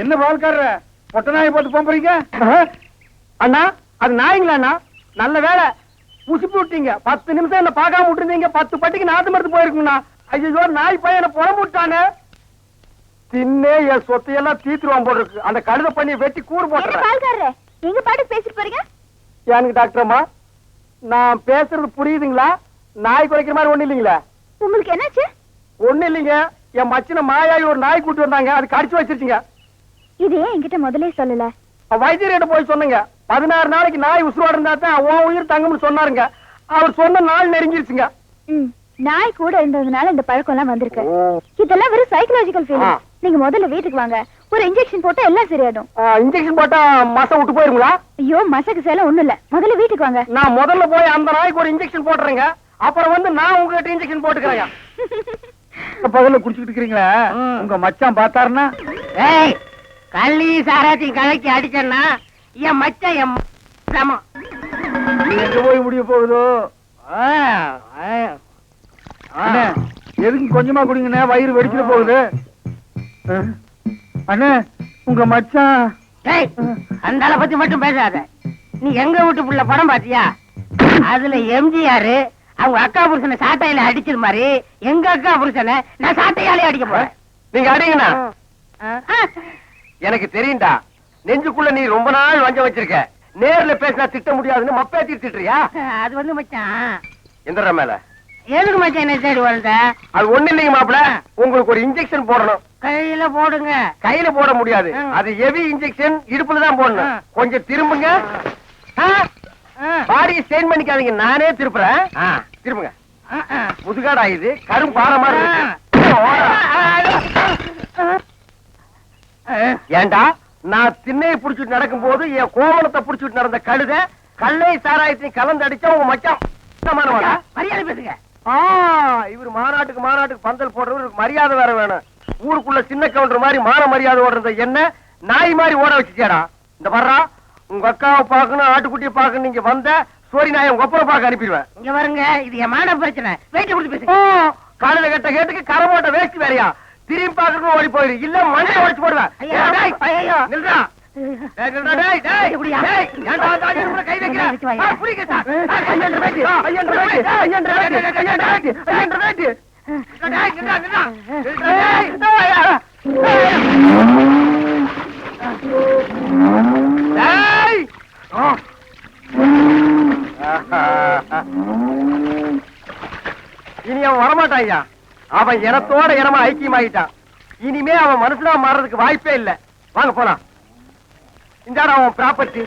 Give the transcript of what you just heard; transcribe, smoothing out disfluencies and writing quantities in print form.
என்ன பால்காரர பொட்ட நாயை போட்டு போறீங்க? அண்ணா அது நாய்ங்களா அண்ணா? நல்ல வேலை புசிப்பு விட்டீங்க. 10 நிமிஷம் என்ன பார்க்காம விட்டுருந்தீங்க. 10 பட்டிக்கு நாத்து மருந்து போயிருக்குங்கண்ணா. ஐயோ நாய் பையனை புறம் விட்டானே. தின்னே என் சொத்தையெல்லாம் தீத்துருவான் போல இருக்கு. அந்த கழுத பண்ணி வெட்டி கூறு போட்டுறேன். எங்க பாட்டு பேசிட்டு போறீங்க? எனக்கு டாக்டர் அம்மா நான் பேசுறது புரியுதுங்களா? நாய் குறைக்கிற மாதிரி ஒண்ணு இல்லைங்களா? உங்களுக்கு என்னாச்சு? ஒண்ணு இல்லைங்க. என் மச்சின மாயாயி ஒரு நாய் கூட்டு வந்தாங்க. அது கடிச்சு வச்சிருச்சுங்க. இது ஏன் என்கிட்ட முதல்ல சொல்லல? வைத்தியர்கிட்ட போய் சொன்னங்க. 16 நாளைக்கு நாய் உசுரோட இருந்தா தான் உன் உயிர் தங்கும்னு சொன்னாருங்க. அவர் சொன்ன நாள் நெருங்கிருச்சுங்க. நாய் கூட இருந்ததுனால இந்த பழக்கம் எல்லாம் வந்திருக்கு. இதெல்லாம் வெறும் சைக்கலாஜிக்கல் ஃபீலிங். நீங்க முதல்ல வீட்டுக்கு வாங்க. ஒரு இன்ஜெக்ஷன் போட்டா எல்லாம் சரியாடும். இன்ஜெக்ஷன் போட்டா மசை விட்டு போயிருங்களா? ஐயோ மசக்கு சேலம் ஒண்ணும் இல்ல. முதல்ல வீட்டுக்கு வாங்க. நான் முதல்ல போய் அந்த நாய்க்கு ஒரு இன்ஜெக்ஷன் போட்டுறேங்க. அப்புறம் வந்து நான் உங்ககிட்ட இன்ஜெக்ஷன் போட்டுக்கிறேங்க. பகல்ல குடிச்சுக்கிட்டு இருக்கிறீங்களா? உங்க மச்சான் பார்த்தாருன்னா கள்ளி சாராத்தி கலக்கி அடிச்சேன்னா என் மச்சான் என் சமம். எங்க போய் முடிய போகுதோ? எதுக்கு கொஞ்சமா குடிங்கண்ணே, வயிறு வெடிச்சுட்டு போகுது. அண்ணே உங்க மச்சான். அந்த ஆளை பத்தி மட்டும் பேசாத. நீ எங்க வீட்டு புள்ள படம் பாத்தியா? அதுல எம்ஜிஆர் அவங்க அக்கா புருஷனை சாட்டையில அடிச்சது மாதிரி எங்க அக்கா புருஷனை நான் சாட்டையாலே அடிக்க போறேன். நீங்க அடிங்கண்ணா. எனக்கு தெரியும்டா, நெஞ்சுக்குள்ள நீ ரொம்ப நாள் வஞ்சம் வச்சிருக்க. நேர்ல பேசினா திட்ட முடியாதுன்னு மப்பேத்தி திட்டுறியா? அது வந்து மச்சான் எந்திர மேல எதுக்கு மச்சான் என்ன சைடு வளர்ந்த? அது ஒண்ணு இல்லைங்க மாப்பிள, உங்களுக்கு ஒரு இன்ஜெக்ஷன் போடணும். கையில போடுங்க. கையில போட முடியாது, அது ஹெவி இன்ஜெக்ஷன், இடுப்புல தான் போடணும். கொஞ்சம் திரும்புங்க. பாடியை ஸ்ட்ரெயின் பண்ணிக்காதீங்க, நானே திருப்புறேன். திரும்புங்க. முதுகாடா இது கரும் பாரமா இருக்கு. ஏண்டா நான் திண்ணையை புடிச்சிட்டு நடக்கும் போது என் கோவணத்தை புடிச்சிட்டு நடந்த கழுத கல்லை சாராயத்தையும் கலந்து அடிச்சா உங்க மச்சான் மரியாதை பேசுங்க. இவர் மாநாட்டுக்கு பந்தல் போடுறவருக்கு மரியாதை வேற வேணும். ஊருக்குள்ள சின்ன கவுண்டர் மாதிரி மான மரியாதை ஓடுறத என்ன நாய் மாதிரி ஓட வச்சுச்சேடா. இந்த வர்றா உங்க அக்காவை பாக்கணும், ஆட்டுக்குட்டியை பாக்கணும். நீங்க வந்த சோரி நாயை உங்க அப்புறம் பார்க்க அனுப்பிடுவேன். இங்க வருங்க, இது என் மான பிரச்சனை. வெயிட்ட கொடுத்து பேசுங்க. காலையில கட்ட கேட்டுக்கு கரை போட்ட வேஸ்ட் வேறையா? திரும்பி பாக்கணும் ஓடி போயிரு, இல்ல மண்ணை உடைச்சு போடுவேன். நில்றா. இனி அவன் வரமாட்டான். அவன் இனத்தோட இனமா ஐக்கியமாயிட்டான். இனிமே அவன் மனுஷனா மாறதுக்கு வாய்ப்பே இல்லை. வாங்க போலாம். இந்த அவன் ப்ராப்பர்ட்டி